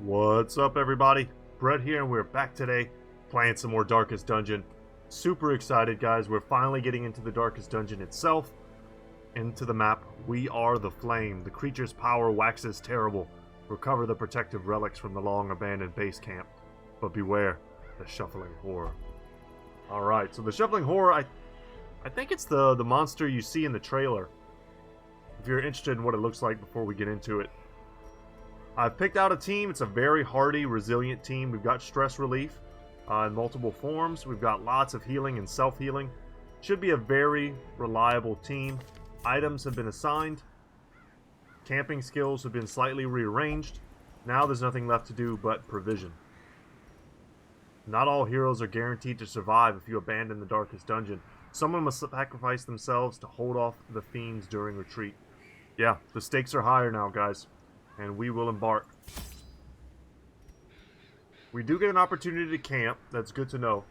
What's up, everybody? Brett here, and we're back today playing some more Darkest Dungeon. Super excited, guys. We're finally getting into the Darkest Dungeon itself, into the map. We are the Flame. The creature's power waxes terrible. Recover the protective relics from the long-abandoned base camp. But beware, the Shuffling Horror. Alright, so the Shuffling Horror, I think it's the monster you see in the trailer. If you're interested in what it looks like before we get into it. I've picked out a team. It's a very hardy, resilient team. We've got stress relief in multiple forms. We've got lots of healing and self-healing. Should be a very reliable team. Items have been assigned. Camping skills have been slightly rearranged. Now there's nothing left to do but provision. Not all heroes are guaranteed to survive if you abandon the Darkest Dungeon. Someone must sacrifice themselves to hold off the fiends during retreat. Yeah, the stakes are higher now, guys. And we will embark. We do get an opportunity to camp. That's good to know.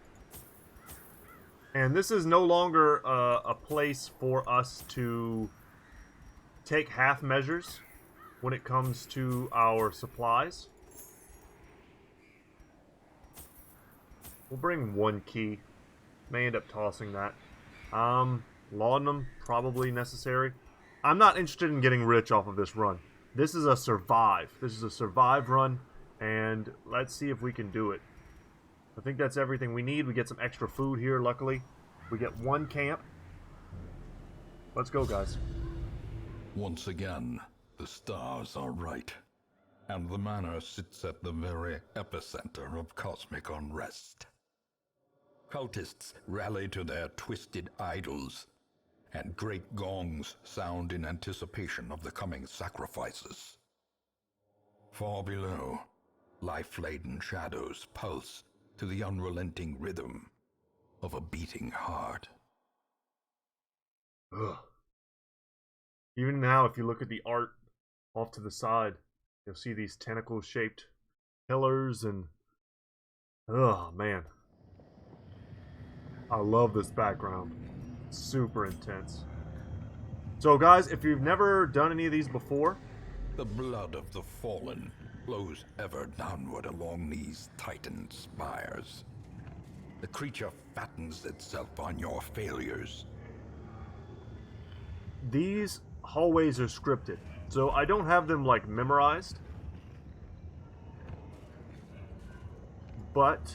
And this is no longer a place for us to take half measures when it comes to our supplies. We'll bring one key. May end up tossing that. Laudanum, probably necessary. I'm not interested in getting rich off of this run. This is a survive. This is a survive run, and let's see if we can do it. I think that's everything we need. We get some extra food here, luckily. We get one camp. Let's go, guys. Once again, the stars are right, and the manor sits at the very epicenter of cosmic unrest. Cultists rally to their twisted idols, and great gongs sound in anticipation of the coming sacrifices. Far below, life-laden shadows pulse to the unrelenting rhythm of a beating heart. Ugh. Even now, if you look at the art off to the side, you'll see these tentacle-shaped pillars and... oh, man. I love this background. Super intense. So guys, if you've never done any of these before, the blood of the fallen flows ever downward along these titan spires. The creature fattens itself on your failures. These hallways are scripted, so I don't have them like memorized, but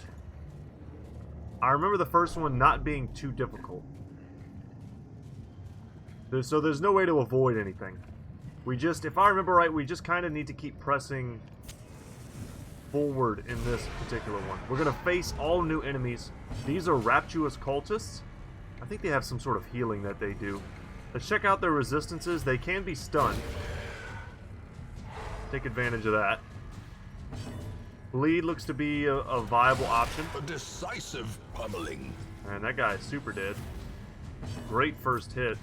I remember the first one not being too difficult. So there's no way to avoid anything. We just, if I remember right, we just kind of need to keep pressing forward in this particular one. We're going to face all new enemies. These are rapturous cultists. I think they have some sort of healing that they do. Let's check out their resistances. They can be stunned. Take advantage of that. Bleed looks to be a viable option. A decisive pummeling. And that guy is super dead. Great first hit.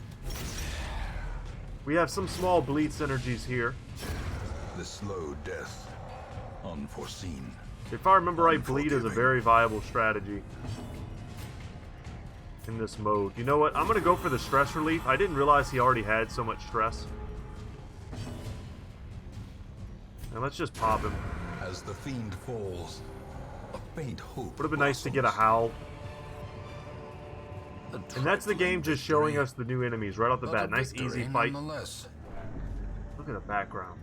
We have some small bleed synergies here. The slow death, unforeseen. If I remember right, bleed is a very viable strategy in this mode. You know what? I'm going to go for the stress relief. I didn't realize he already had so much stress. And let's just pop him. As the fiend falls, a faint hope Would have been nice to get a howl. And that's the game just showing us the new enemies right off the bat. Nice easy fight. Look at the background.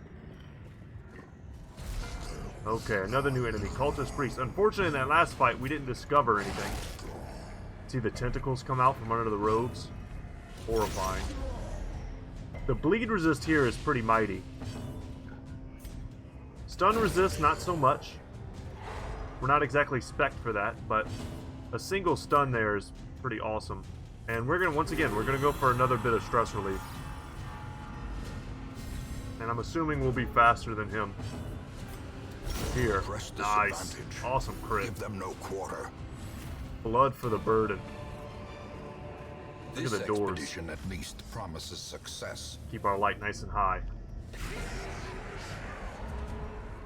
Okay, another new enemy. Cultist Priest. Unfortunately, in that last fight, we didn't discover anything. See the tentacles come out from under the robes? Horrifying. The bleed resist here is pretty mighty. Stun resist, not so much. We're not exactly spec'd for that, but a single stun there is pretty awesome. And we're gonna, once again, we're gonna go for another bit of stress relief. And I'm assuming we'll be faster than him. Here. Nice. Awesome crit. Give them no quarter. Blood for the burden. Look This at the doors. expedition at least promises success. Keep our light nice and high.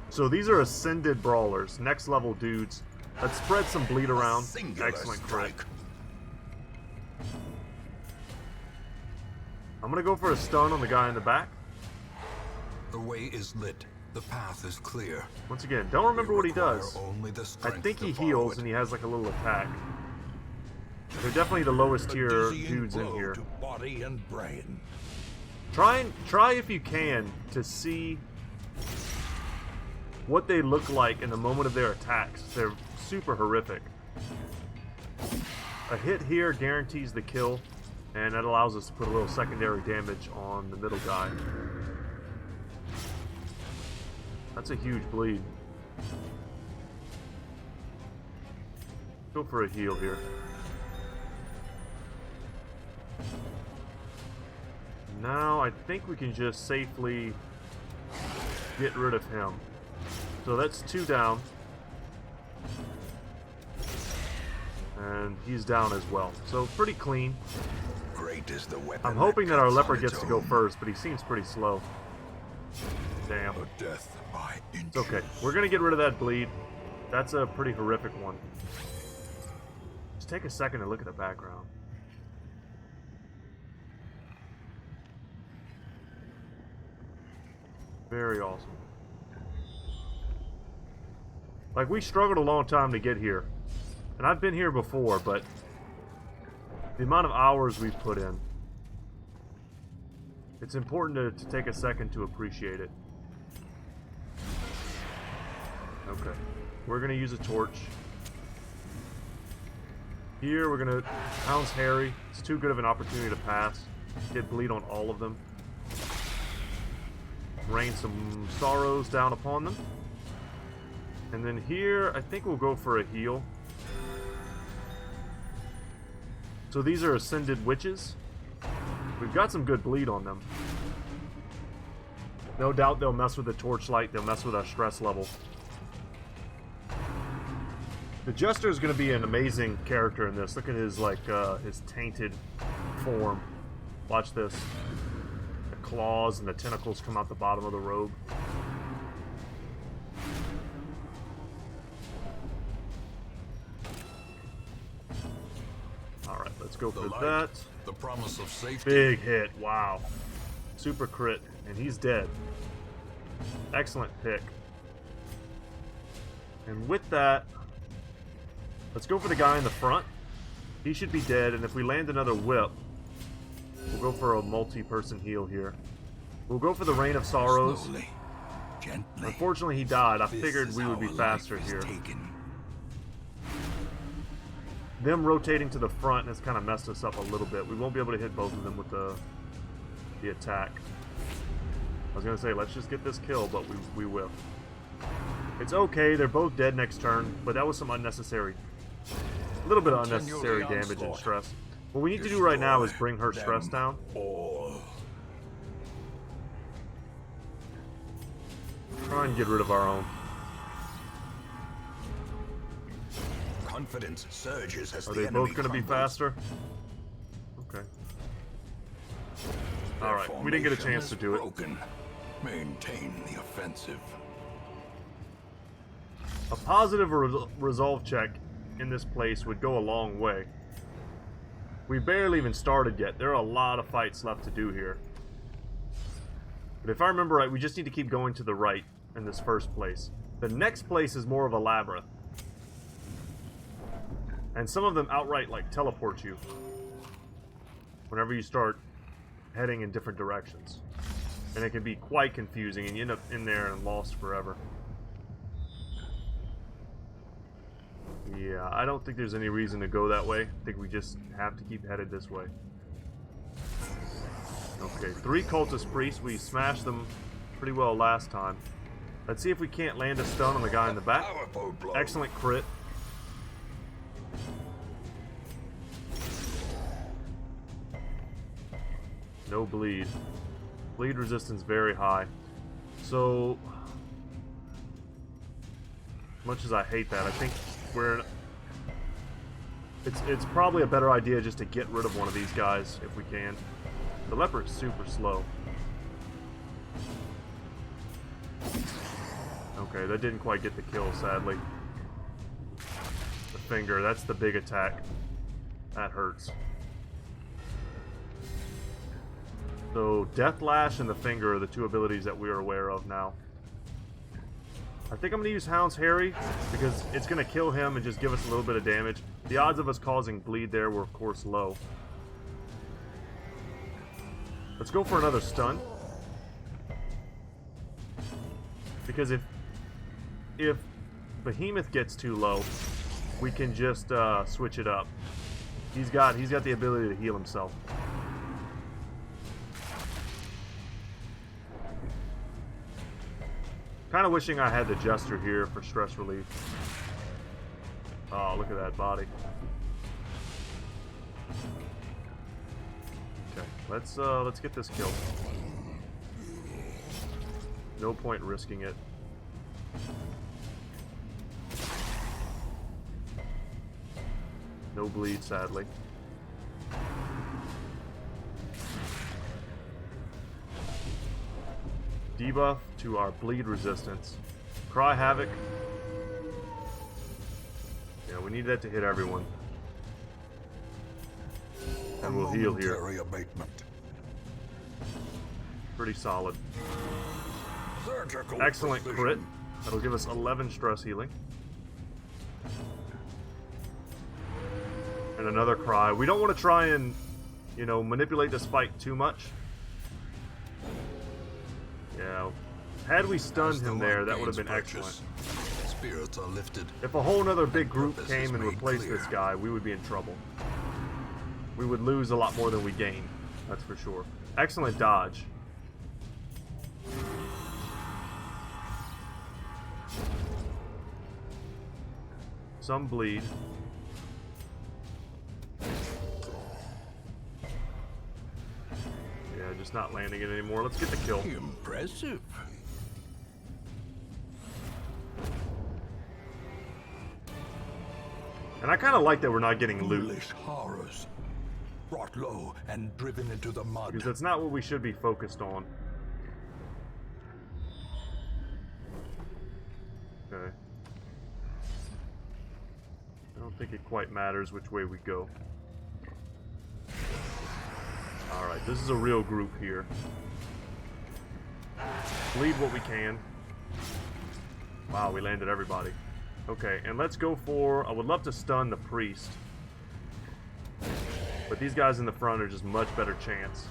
So these are ascended brawlers, next level dudes. Let's spread some bleed around. Excellent crit. I'm gonna go for a stun on the guy in the back. The way is lit. The path is clear. Once again, don't remember what he does. Only the I strength think to he follow heals it. and he has like a little attack. They're definitely the lowest A tier dizzying dudes in blow here. to body and brain. Try if you can to see what they look like in the moment of their attacks. They're super horrific. A hit here guarantees the kill, and that allows us to put a little secondary damage on the middle guy. That's a huge bleed. Go for a heal here. Now I think we can just safely get rid of him. So that's 2 down. And he's down as well. So pretty clean. Great is the weapon. I'm hoping that our cuts leper on its gets to go own. first, but he seems pretty slow. Damn. A death by inches. It's okay. We're gonna get rid of that bleed. That's a pretty horrific one. Just take a second to look at the background. Very awesome. Like, we struggled a long time to get here. And I've been here before, but the amount of hours we've put in, it's important to take a second to appreciate it. Okay. We're going to use a torch. Here, we're going to pounce Harry. It's too good of an opportunity to pass. Get bleed on all of them. Rain some sorrows down upon them. And then here, I think we'll go for a heal. So these are ascended witches. We've got some good bleed on them. No doubt they'll mess with the torchlight. They'll mess with our stress level. The Jester is going to be an amazing character in this. Look at his his tainted form. Watch this. The claws and the tentacles come out the bottom of the robe. Alright, let's go for that. The promise of safety. Big hit, wow. Super crit, and he's dead. Excellent pick. And with that, let's go for the guy in the front. He should be dead, and if we land another whip, we'll go for a multi-person heal here. We'll go for the Rain of Sorrows. Slowly, gently. Unfortunately, he died. I This figured is we would how be a faster life is here. taken. Them rotating to the front has kind of messed us up a little bit. We won't be able to hit both of them with the attack. I was going to say, let's just get this kill, but we will. It's okay. They're both dead next turn, but that was some unnecessary... A little bit of unnecessary damage and stress. What we need to do right now is bring her stress down. All. Try and get rid of our own. Confidence surges as Are the they enemy both going to be crumbles. faster? Okay. Their Alright, we didn't get a formation chance to is do it. broken. Maintain the offensive. A positive resolve check in this place would go a long way. We barely even started yet. There are a lot of fights left to do here. But if I remember right, we just need to keep going to the right in this first place. The next place is more of a labyrinth. And some of them outright, like, teleport you whenever you start heading in different directions. And it can be quite confusing, and you end up in there and lost forever. Yeah, I don't think there's any reason to go that way. I think we just have to keep headed this way. Okay, 3 cultist priests. We smashed them pretty well last time. Let's see if we can't land a stun on the guy in the back. Powerful blow. Excellent crit. No bleed. Bleed resistance very high. So, much as I hate that, I think we're... It's probably a better idea just to get rid of one of these guys if we can. The leper is super slow. Okay, that didn't quite get the kill, sadly. The finger, that's the big attack. That hurts. So, Death Lash and the Finger are the 2 abilities that we are aware of now. I think I'm going to use Hound's Harry because it's going to kill him and just give us a little bit of damage. The odds of us causing bleed there were, of course, low. Let's go for another stun. Because if Behemoth gets too low, we can just switch it up. He's got the ability to heal himself. Kind of wishing I had the Jester here for stress relief. Oh, look at that body. Okay, let's get this kill. No point risking it. No bleed, sadly. Debuff to our bleed resistance. Cry Havoc. Yeah, we need that to hit everyone. And we'll heal here. Abatement. Pretty solid. Surgical Excellent precision. crit. That'll give us 11 stress healing. And another cry. We don't want to try and, you know, manipulate this fight too much. Yeah. Had we stunned him there, that would have been excellent. Spirits are lifted. If a whole nother big group came and replaced this guy, we would be in trouble. We would lose a lot more than we gain. That's for sure. Excellent dodge. Some bleed. Yeah, just not landing it anymore. Let's get the kill. Impressive. And I kind of like that we're not getting loot. Foolish horrors. Brought low and driven into the mud. Because that's not what we should be focused on. Okay. I don't think it quite matters which way we go. Alright, this is a real group here. Bleed what we can. Wow, we landed everybody. Okay, and let's go for... I would love to stun the priest. But these guys in the front are just much better chance.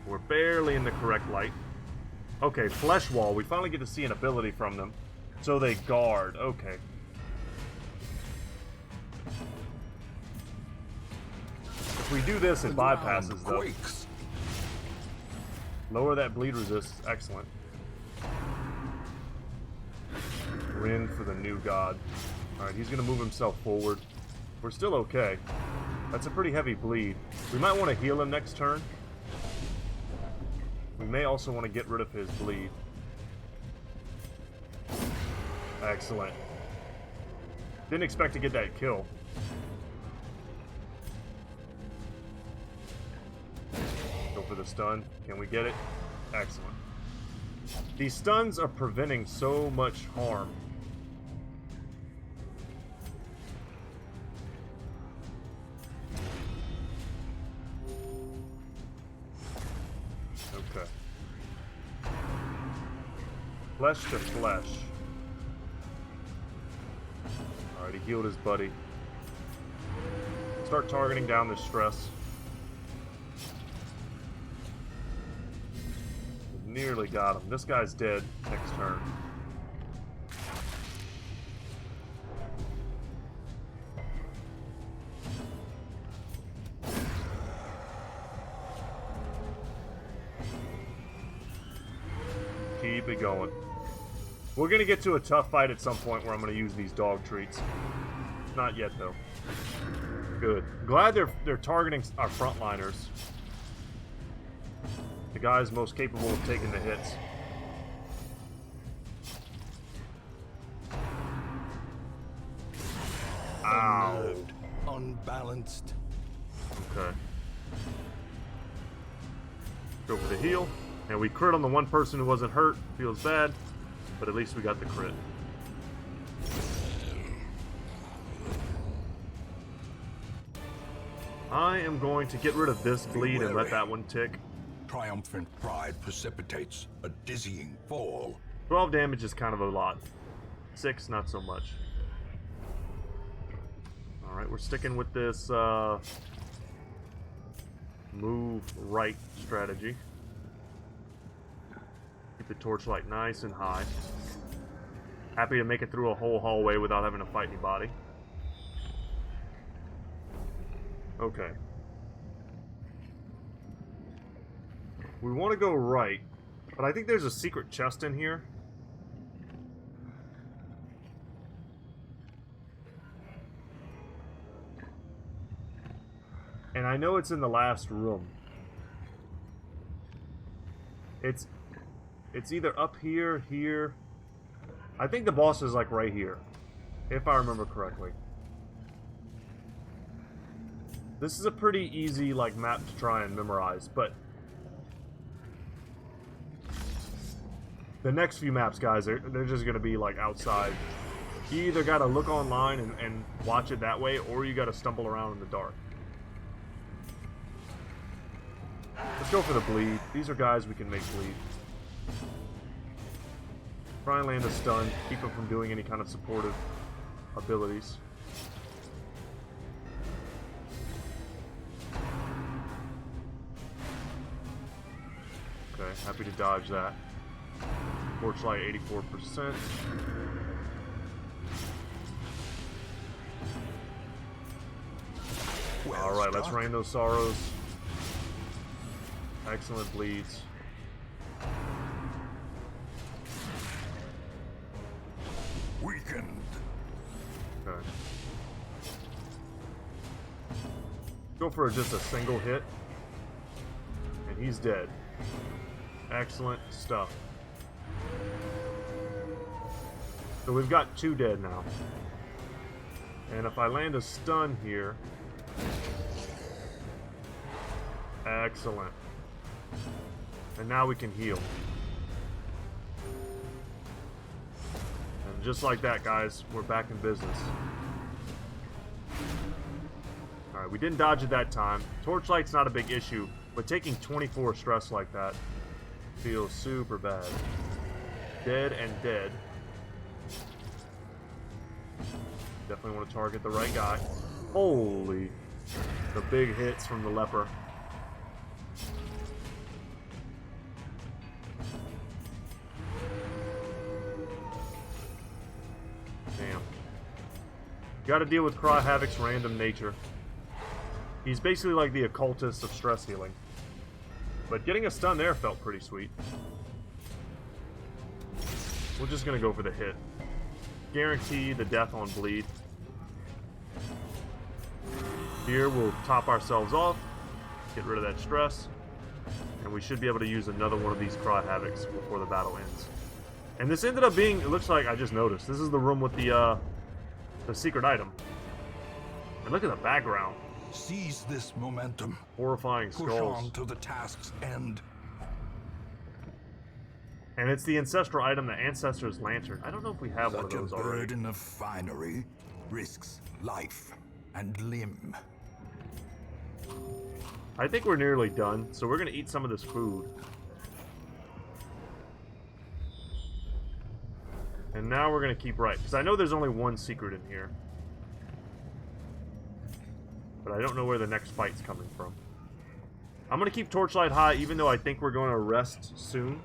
We're barely in the correct light. Okay, Flesh Wall. We finally get to see an ability from them. So they guard. Okay. If we do this, it bypasses though. Quakes. Lower that bleed resist. Excellent. Rend for the new god. Alright, he's going to move himself forward. We're still okay. That's a pretty heavy bleed. We might want to heal him next turn. We may also want to get rid of his bleed. Excellent. Didn't expect to get that kill. Go for the stun. Can we get it? Excellent. These stuns are preventing so much harm. Okay. Flesh to flesh. Alright, he healed his buddy. Start targeting down this stress. Nearly got him. This guy's dead next turn. Keep it going. We're going to get to a tough fight at some point where I'm going to use these dog treats. Not yet, though. Good. Glad they're targeting our frontliners. The guys most capable of taking the hits. Ow. Unnerved, unbalanced. Okay. Go for the heal. And we crit on the one person who wasn't hurt. Feels bad. But at least we got the crit. I am going to get rid of this bleed and let that one tick. Triumphant pride precipitates a dizzying fall. 12 damage is kind of a lot. 6, not so much. Alright, we're sticking with this move right strategy. Keep the torchlight nice and high. Happy to make it through a whole hallway without having to fight anybody. Okay. We want to go right, but I think there's a secret chest in here. And I know it's in the last room. It's either up here, here. I think the boss is like right here, if I remember correctly. This is a pretty easy like map to try and memorize, but the next few maps, guys, they're just gonna be like outside. You either gotta look online and watch it that way, or you gotta stumble around in the dark. Let's go for the bleed. These are guys we can make bleed. Try and land a stun, keep him from doing any kind of supportive abilities. Okay, happy to dodge that. Torchlight 84%. Alright, let's rain those sorrows. Excellent bleeds. Weakened. Okay. Go for just a single hit. And he's dead. Excellent stuff. So we've got 2 dead now. And if I land a stun here... Excellent. And now we can heal. And just like that, guys, we're back in business. Alright, we didn't dodge it that time. Torchlight's not a big issue, but taking 24 stress like that feels super bad. Dead and dead. Definitely want to target the right guy. Holy. The big hits from the leper. Damn. Gotta deal with Cry Havoc's random nature. He's basically like the occultist of stress healing. But getting a stun there felt pretty sweet. We're just gonna go for the hit. Guarantee the death on bleed. Here we'll top ourselves off, get rid of that stress, and we should be able to use another one of these Cry Havocs before the battle ends. And this ended up being, it looks like, I just noticed, this is the room with the secret item. And look at the background. Seize this momentum. Horrifying Push skulls. on to the task's end. And it's the ancestral item, the Ancestor's Lantern. I don't know if we have one of Such a those already. burden of finery risks life and limb. I think we're nearly done, so we're going to eat some of this food. And now we're going to keep right, because I know there's only one secret in here. But I don't know where the next fight's coming from. I'm going to keep Torchlight high, even though I think we're going to rest soon.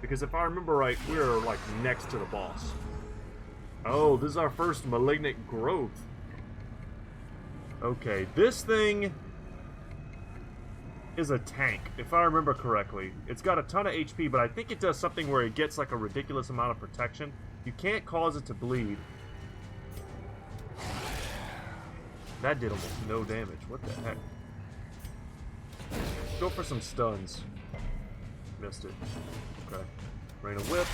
Because if I remember right, we're like next to the boss. Oh, this is our first malignant growth. Okay, this thing is a tank, if I remember correctly. It's got a ton of HP, but I think it does something where it gets like a ridiculous amount of protection. You can't cause it to bleed. That did almost no damage. What the heck? Go for some stuns. Missed it. Okay. Rain of Whips.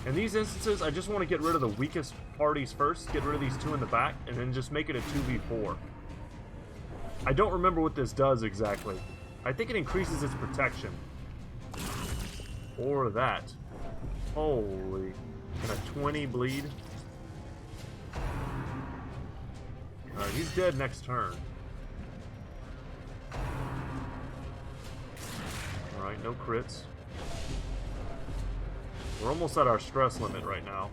In these instances, I just want to get rid of the weakest parties first, get rid of these 2 in the back, and then just make it a 2v4. I don't remember what this does exactly. I think it increases its protection. Or that. Holy. And a 20 bleed. Alright, he's dead next turn. Alright, no crits. We're almost at our stress limit right now.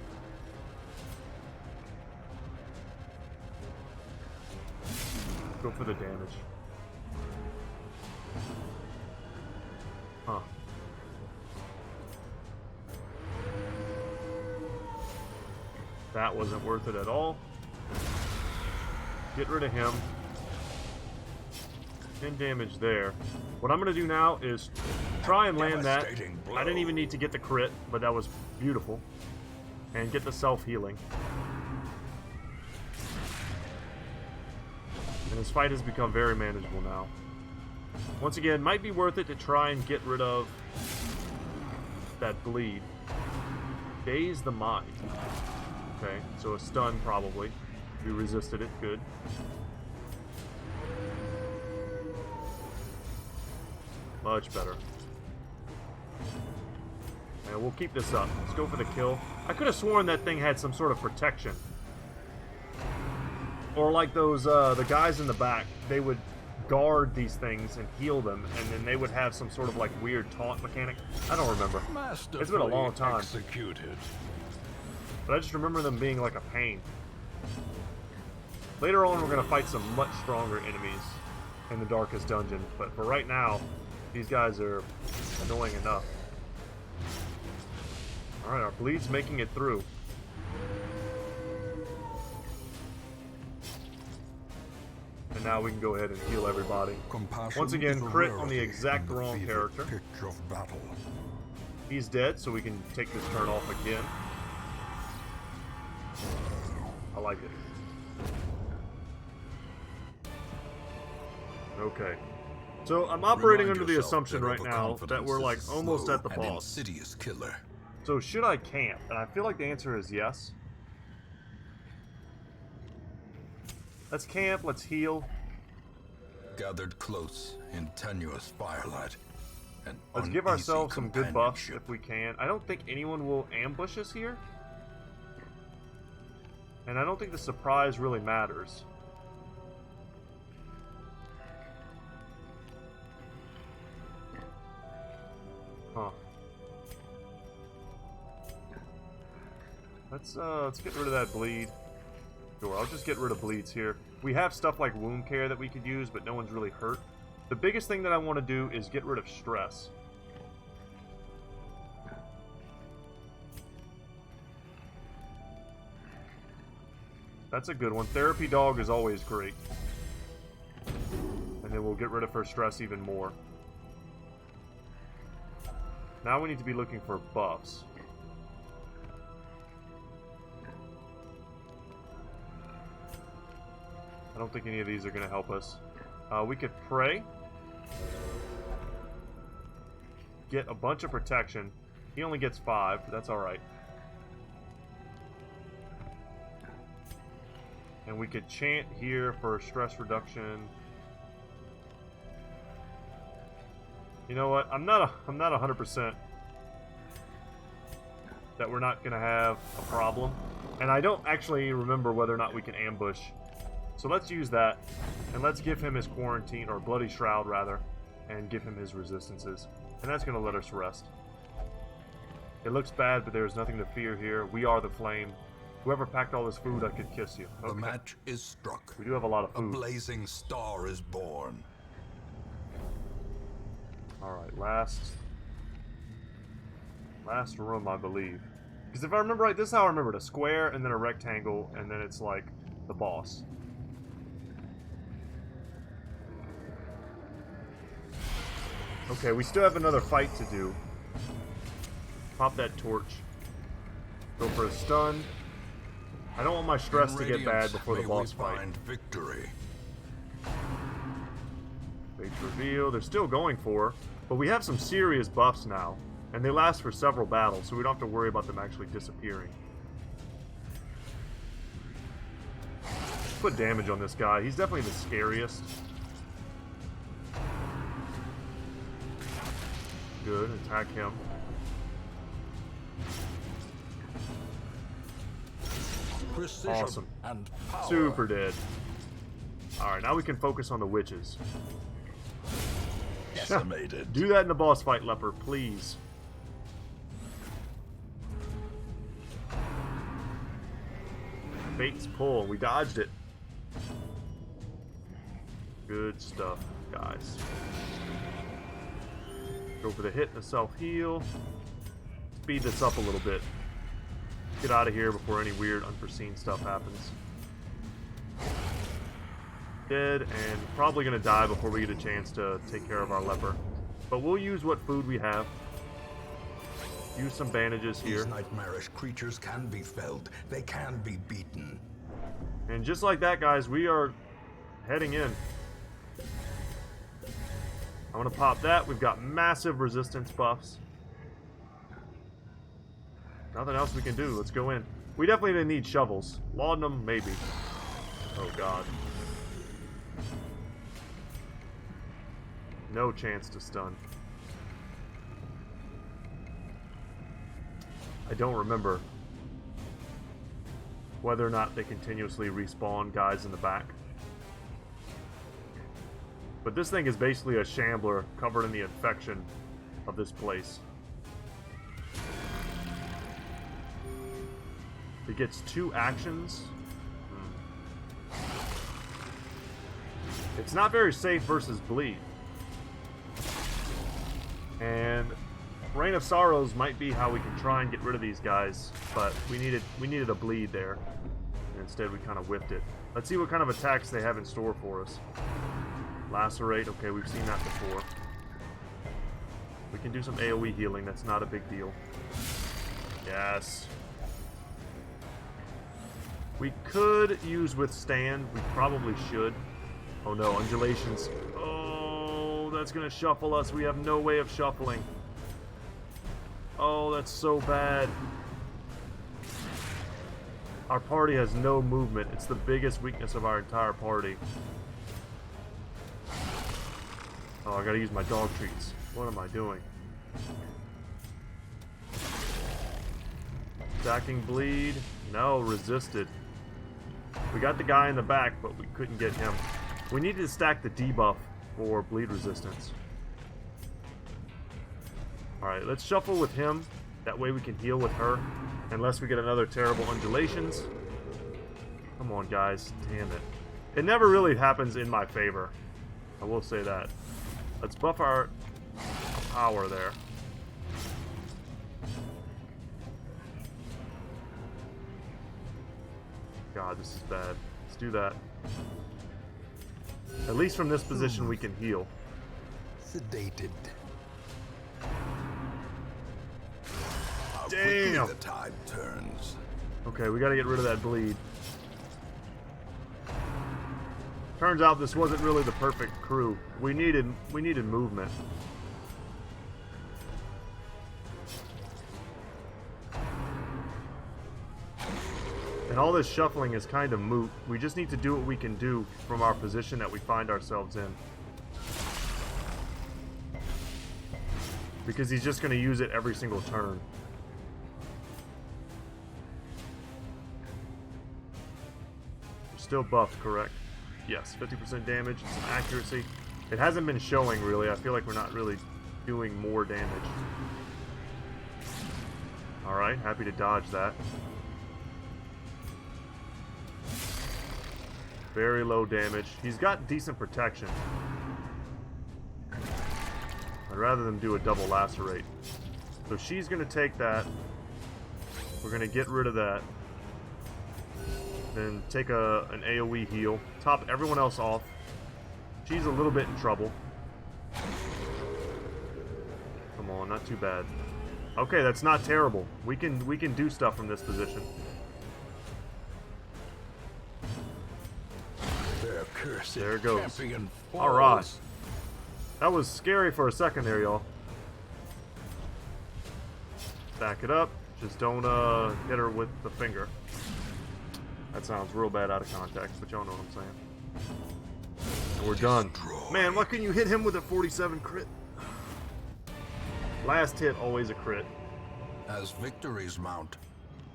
Go for the damage. Huh. That wasn't worth it at all. Get rid of him. 10 damage there. What I'm going to do now is try and land that. I didn't even need to get the crit, but that was beautiful. And get the self-healing. And this fight has become very manageable now. Once again, might be worth it to try and get rid of that bleed. Daze the mind. Okay, so a stun probably. We resisted it, good. Much better. And we'll keep this up. Let's go for the kill. I could have sworn that thing had some sort of protection. Or like those, the guys in the back, they would guard these things and heal them, and then they would have some sort of like weird taunt mechanic. I don't remember. It's been a long time. Executed. But I just remember them being like a pain. Later on, we're going to fight some much stronger enemies in the darkest dungeon, but for right now, these guys are annoying enough. Alright, our bleed's making it through. And now we can go ahead and heal everybody. Once again, crit on the exact wrong character. Of battle. He's dead, so we can take this turn off again. I like it. Okay. So I'm operating under the assumption right now that we're like almost at the boss. Insidious killer. So should I camp? And I feel like the answer is yes. Let's camp, let's heal. Gathered close in tenuous firelight. Let's give ourselves some good buffs if we can. I don't think anyone will ambush us here. And I don't think the surprise really matters. Huh. Let's get rid of that bleed. Sure, I'll just get rid of bleeds here. We have stuff like wound care that we could use, but no one's really hurt. The biggest thing that I want to do is get rid of stress. That's a good one. Therapy dog is always great. And then we'll get rid of her stress even more. Now we need to be looking for buffs. I don't think any of these are going to help us. We could pray. Get a bunch of protection. He only gets 5, but that's alright. And we could chant here for stress reduction. You know what? I'm not 100% that we're not going to have a problem. And I don't actually remember whether or not we can ambush. So let's use that, and let's give him his quarantine, or bloody shroud rather, and give him his resistances. And that's going to let us rest. It looks bad, but there's nothing to fear here. We are the flame. Whoever packed all this food, I could kiss you. Okay. The match is struck. We do have a lot of food. A blazing star is born. Alright, last room, I believe. Because if I remember right, this is how I remember it. A square, and then a rectangle, and then it's like the boss. Okay, we still have another fight to do. Pop that torch. Go for a stun. I don't want my stress to get bad before the boss fight. Victory. Fate reveal. They're still going for, but we have some serious buffs now, and they last for several battles, so we don't have to worry about them actually disappearing. Put damage on this guy. He's definitely the scariest. Good, attack him. Precision Awesome. And power. Super dead. Alright, now we can focus on the witches. Decimated. Do that in the boss fight, Leper, please. Fate's pull. We dodged it. Good stuff, guys. Go for the hit and the self-heal. Speed this up a little bit. Get out of here before any weird, unforeseen stuff happens. Dead, and probably going to die before we get a chance to take care of our leper. But we'll use what food we have. Use some bandages here. These nightmarish creatures can be felled. They can be beaten. And just like that, guys, we are heading in. I'm going to pop that. We've got massive resistance buffs. Nothing else we can do. Let's go in. We definitely didn't need shovels. Laudanum, maybe. Oh, God. No chance to stun. I don't remember whether or not they continuously respawn guys in the back. But this thing is basically a shambler covered in the infection of this place. It gets 2 actions. It's not very safe versus bleed. And Reign of Sorrows might be how we can try and get rid of these guys, but we needed a bleed there. And instead we kind of whipped it. Let's see what kind of attacks they have in store for us. Lacerate, okay, we've seen that before. We can do some AoE healing, that's not a big deal. Yes. We could use Withstand, we probably should. Oh no, Undulations. Oh, that's gonna shuffle us, we have no way of shuffling. Oh, that's so bad. Our party has no movement, it's the biggest weakness of our entire party. Oh, I gotta use my dog treats. What am I doing? Stacking bleed. No, resisted. We got the guy in the back, but we couldn't get him. We needed to stack the debuff for bleed resistance. Alright, let's shuffle with him. That way we can heal with her. Unless we get another terrible Undulations. Come on, guys. Damn it. It never really happens in my favor. I will say that. Let's buff our power there. God, this is bad. Let's do that. At least from this position we can heal. Sedated. How Damn! quickly the tide turns. Okay, we gotta get rid of that bleed. Turns out this wasn't really the perfect crew. We needed movement. And all this shuffling is kind of moot. We just need to do what we can do from our position that we find ourselves in. Because he's just going to use it every single turn. We're still buffed, correct? Yes, 50% damage and some accuracy. It hasn't been showing, really. I feel like we're not really doing more damage. Alright, happy to dodge that. Very low damage. He's got decent protection. I'd rather than do a double lacerate. So she's going to take that. We're going to get rid of that. Then take an AoE heal. Top everyone else off. She's a little bit in trouble. Come on, not too bad. Okay, that's not terrible. We can do stuff from this position. There it goes. Alright. That was scary for a second there, y'all. Back it up. Just don't hit her with the finger. That sounds real bad out of context, but y'all know what I'm saying. And we're done. Man, why couldn't you hit him with a 47 crit? Last hit, always a crit. As victories mount,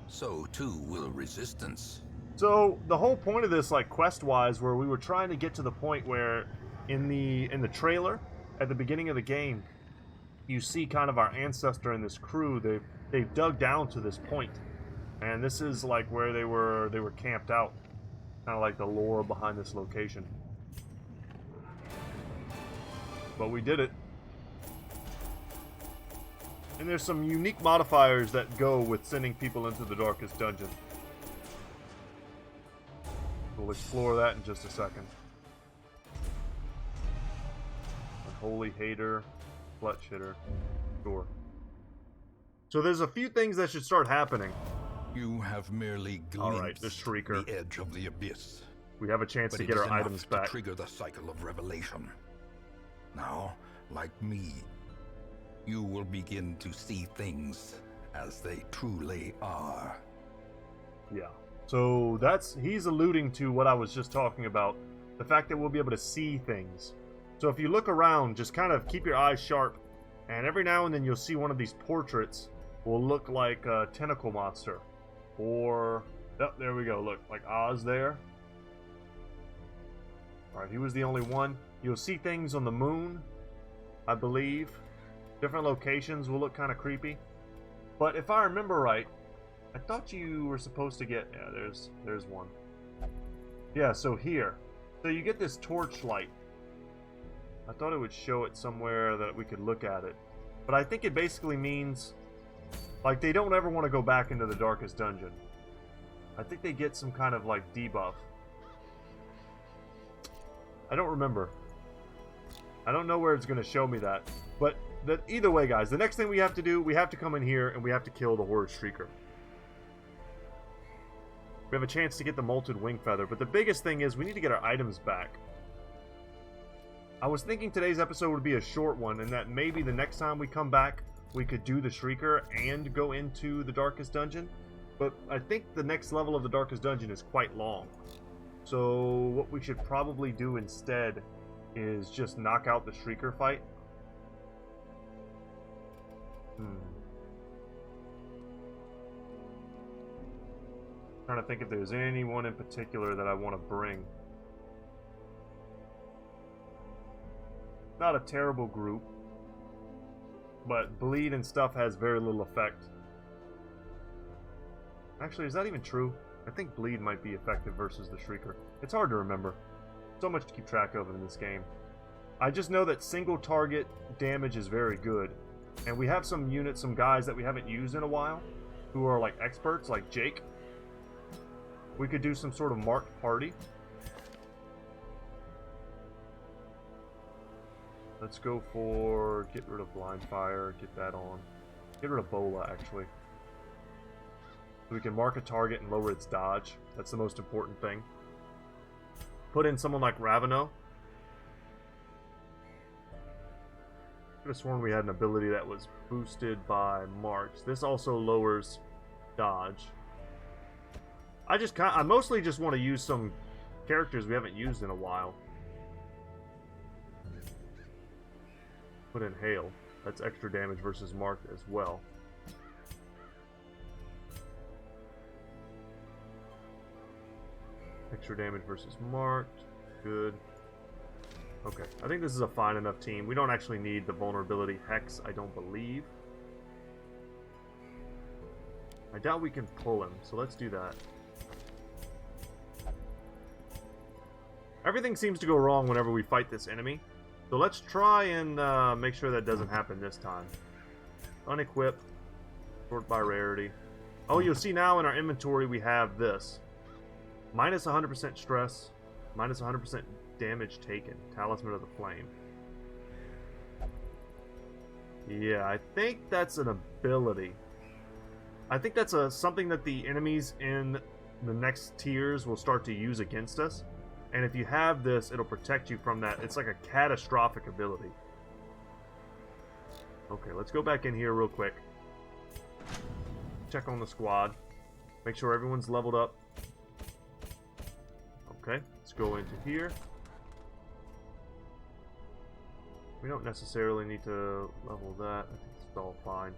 so too will resistance. So the whole point of this, like quest-wise, where we were trying to get to the point where in the trailer at the beginning of the game, you see kind of our ancestor and this crew. They've dug down to this point, And this is like where they were camped out. Kind of like the lore behind this location. But we did it. And there's some unique modifiers that go with sending people into the darkest dungeon. We'll explore that in just a second. Unholy hater, clutch hitter, sure. So there's a few things that should start happening. You have merely glimpsed the Shrieker. the edge of the abyss. We have a chance But to it get is our enough items to back. trigger the cycle of revelation. Now, like me, you will begin to see things as they truly are. Yeah. So he's alluding to what I was just talking about. The fact that we'll be able to see things. So if you look around, just kind of keep your eyes sharp. And every now and then you'll see one of these portraits will look like a tentacle monster. Or, oh, there we go, look, like Oz there. Alright, he was the only one. You'll see things on the moon, I believe. Different locations will look kind of creepy. But if I remember right, I thought you were supposed to get... Yeah, there's one. Yeah, so here. So you get this torchlight. I thought it would show it somewhere that we could look at it. But I think it basically means... like, they don't ever want to go back into the darkest dungeon. I think they get some kind of, like, debuff. I don't remember. I don't know where it's going to show me that. But either way, guys, the next thing we have to do, we have to come in here and we have to kill the Horde Shrieker. We have a chance to get the Molted Wing Feather, but the biggest thing is we need to get our items back. I was thinking today's episode would be a short one, and that maybe the next time we come back, we could do the Shrieker and go into the Darkest Dungeon. But I think the next level of the Darkest Dungeon is quite long. So what we should probably do instead is just knock out the Shrieker fight. Trying to think if there's anyone in particular that I want to bring. Not a terrible group, but bleed and stuff has very little effect. Actually, is that even true? I think bleed might be effective versus the Shrieker. It's hard to remember. So much to keep track of in this game. I just know that single target damage is very good. And we have some units, some guys that we haven't used in a while, who are like experts, like Jake. We could do some sort of marked party. Let's go for get rid of blind fire, get that on. Get rid of Bola, actually. So we can mark a target and lower its dodge. That's the most important thing. Put in someone like Raveno. I could have sworn we had an ability that was boosted by March. This also lowers dodge. I mostly just want to use some characters we haven't used in a while. Put in Hail. That's extra damage versus Marked as well. Extra damage versus Marked. Good. Okay, I think this is a fine enough team. We don't actually need the vulnerability Hex, I don't believe. I doubt we can pull him, so let's do that. Everything seems to go wrong whenever we fight this enemy. So let's try and make sure that doesn't happen this time. Unequip. Sort by rarity. Oh, you'll see now in our inventory we have this. Minus 100% stress. Minus 100% damage taken. Talisman of the Flame. Yeah, I think that's an ability. I think that's something that the enemies in the next tiers will start to use against us. And if you have this, it'll protect you from that. It's like a catastrophic ability. Okay, let's go back in here real quick. Check on the squad. Make sure everyone's leveled up. Okay, let's go into here. We don't necessarily need to level that. I think it's all fine.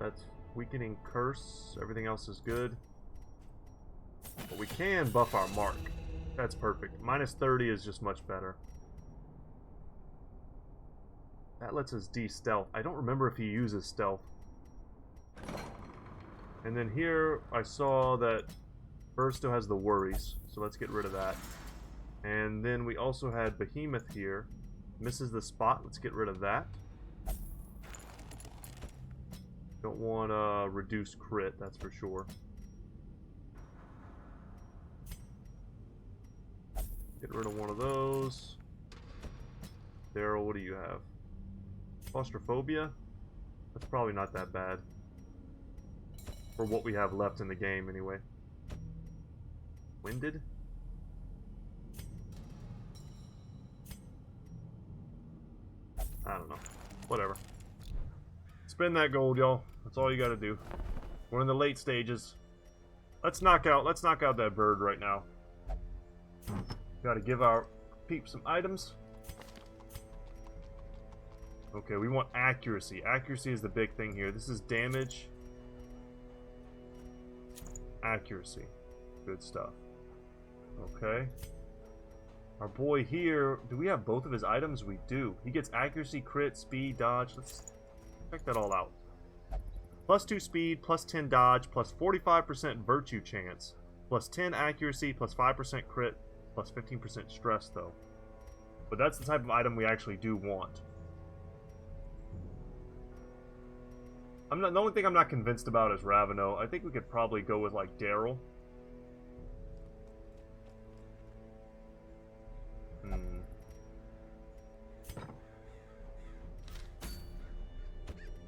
That's weakening curse. Everything else is good. But we can buff our mark. That's perfect. Minus 30 is just much better. That lets us de-stealth. I don't remember if he uses stealth. And then here, I saw that Bird still has the worries, so let's get rid of that. And then we also had Behemoth here. Misses the spot, let's get rid of that. Don't want to reduce crit, that's for sure. Get rid of one of those. Daryl, what do you have? Claustrophobia? That's probably not that bad. For what we have left in the game, anyway. Winded? I don't know. Whatever. Spend that gold, y'all. That's all you gotta do. We're in the late stages. Let's knock out that bird right now. Gotta give our peeps some items. Okay, we want accuracy. Accuracy is the big thing here. This is damage. Accuracy. Good stuff. Okay. Our boy here, do we have both of his items? We do. He gets accuracy, crit, speed, dodge. Let's check that all out. Plus 2 speed, plus 10 dodge, plus 45% virtue chance, plus 10 accuracy, plus 5% crit, plus 15% stress though. But that's the type of item we actually do want. The only thing I'm not convinced about is Raveno. I think we could probably go with like Daryl.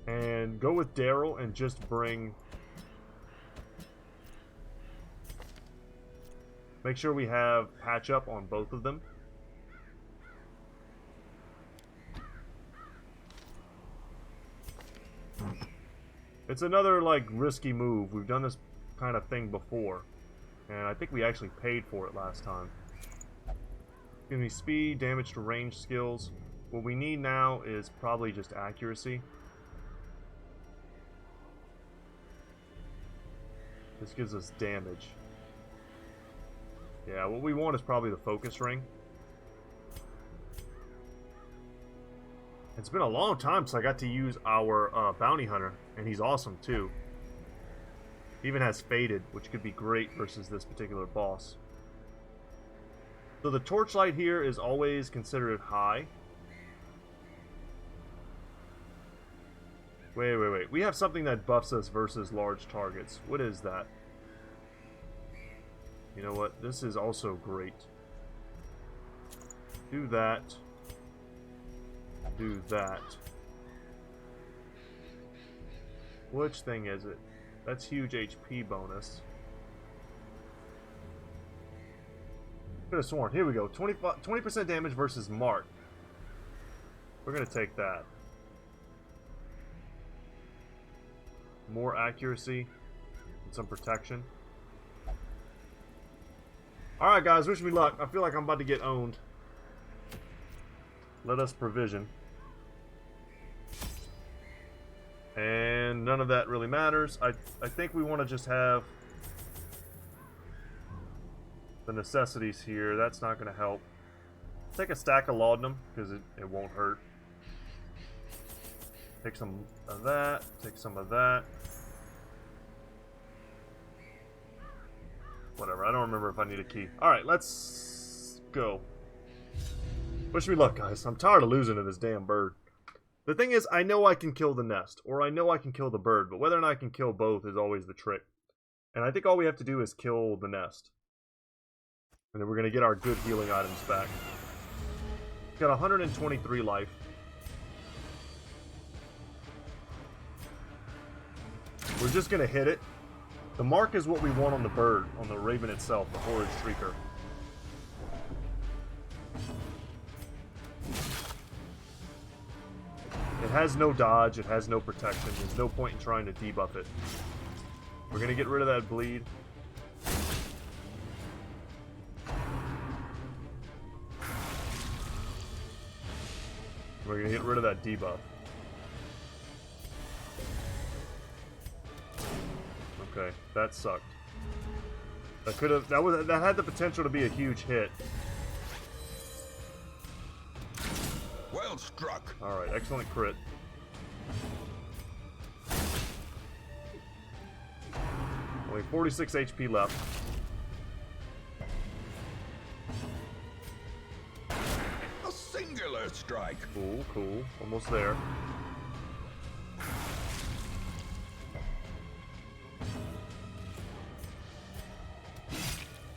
And go with Daryl and just bring... Make sure we have patch up on both of them. It's another, like, risky move. We've done this kind of thing before. And I think we actually paid for it last time. Give me speed, damage to range skills. What we need now is probably just accuracy. This gives us damage. Yeah, what we want is probably the focus ring. It's been a long time since I got to use our bounty hunter, and he's awesome too. He even has faded, which could be great versus this particular boss. So the torchlight here is always considered high. Wait. We have something that buffs us versus large targets. What is that? You know what? This is also great. Do that. Do that. Which thing is it? That's huge HP bonus. Could have sworn. Here we go. 20% damage versus Mark. We're going to take that. More accuracy and some protection. Alright guys, wish me luck. I feel like I'm about to get owned. Let us provision. And none of that really matters. I think we want to just have the necessities here. That's not going to help. Take a stack of laudanum, because it won't hurt. Take some of that. Take some of that. Whatever, I don't remember if I need a key. Alright, let's go. Wish me luck, guys. I'm tired of losing to this damn bird. The thing is, I know I can kill the nest, or I know I can kill the bird, but whether or not I can kill both is always the trick. And I think all we have to do is kill the nest. And then we're going to get our good healing items back. We've got 123 life. We're just going to hit it. The mark is what we want on the bird, on the raven itself, the horrid shrieker. It has no dodge, it has no protection, there's no point in trying to debuff it. We're gonna get rid of that bleed. We're gonna get rid of that debuff. Okay, that sucked. That had the potential to be a huge hit. Well struck. Alright, excellent crit. Only 46 HP left. A singular strike. Cool, cool. Almost there.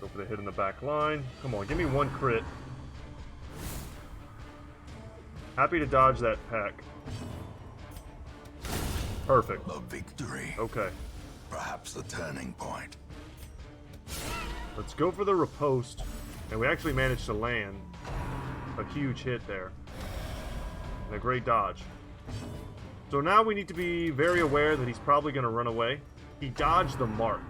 Go for the hit in the back line. Come on, give me one crit. Happy to dodge that pack. Perfect. A victory. Okay. Perhaps the turning point. Let's go for the riposte. And we actually managed to land a huge hit there. And a great dodge. So now we need to be very aware that he's probably going to run away. He dodged the mark.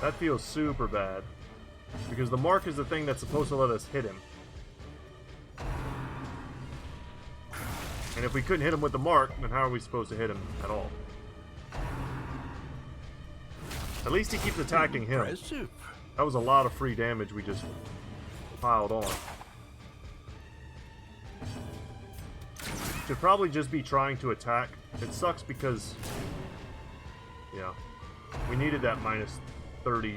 That feels super bad. Because the mark is the thing that's supposed to let us hit him. And if we couldn't hit him with the mark, then how are we supposed to hit him at all? At least he keeps attacking him. Impressive. That was a lot of free damage we just piled on. Should probably just be trying to attack. It sucks because, yeah, we needed that minus 30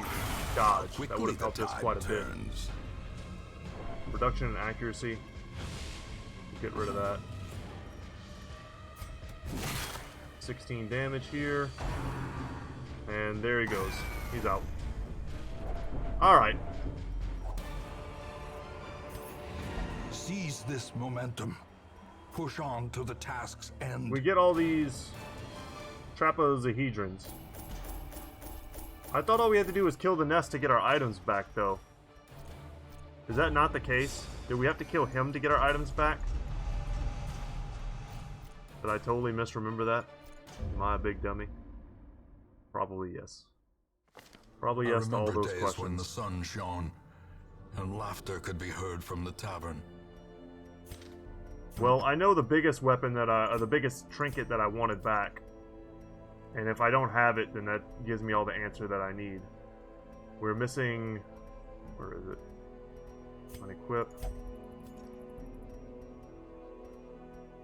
dodge. That would have helped us quite a bit. Reduction in accuracy. Get rid of that. 16 damage here. And there he goes. He's out. Alright. Seize this momentum. Push on to the task's end. We get all these trapezohedrons. I thought all we had to do was kill the nest to get our items back, though. Is that not the case? Did we have to kill him to get our items back? Did I totally misremember that? Am I a big dummy? Probably yes. Probably yes to all those questions. When the sun shone and laughter could be heard from the tavern. Well, I know the biggest weapon that the biggest trinket that I wanted back. And if I don't have it, then that gives me all the answer that I need. We're missing... Where is it? Unequip.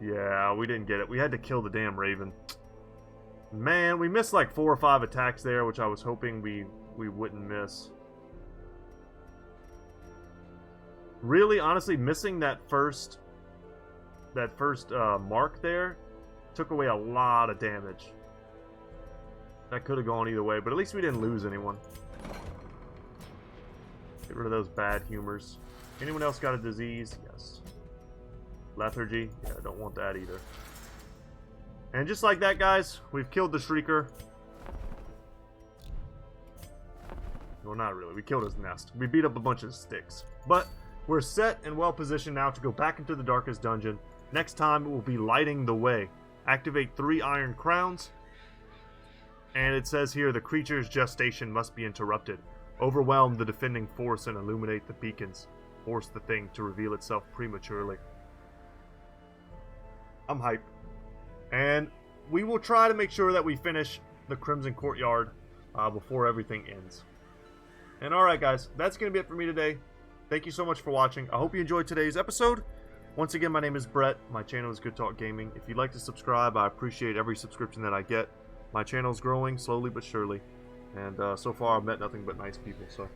Yeah, we didn't get it. We had to kill the damn raven. Man, we missed like 4 or 5 attacks there, which I was hoping we wouldn't miss. Really, honestly, missing that first mark there took away a lot of damage. That could have gone either way, but at least we didn't lose anyone. Get rid of those bad humors. Anyone else got a disease? Yes. Lethargy? Yeah, I don't want that either. And just like that, guys, we've killed the Shrieker. Well, not really. We killed his nest. We beat up a bunch of sticks. But we're set and well positioned now to go back into the darkest dungeon. Next time, it will be lighting the way. Activate 3 iron crowns. And it says here, the creature's gestation must be interrupted. Overwhelm the defending force and illuminate the beacons. Force the thing to reveal itself prematurely. I'm hyped. And we will try to make sure that we finish the Crimson Courtyard before everything ends. And alright guys, that's going to be it for me today. Thank you so much for watching. I hope you enjoyed today's episode. Once again, my name is Brett. My channel is Goodtalk Gaming. If you'd like to subscribe, I appreciate every subscription that I get. My channel is growing slowly but surely. And so far, I've met nothing but nice people. So if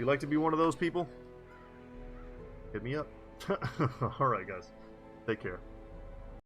you'd like to be one of those people, hit me up. Alright guys, take care.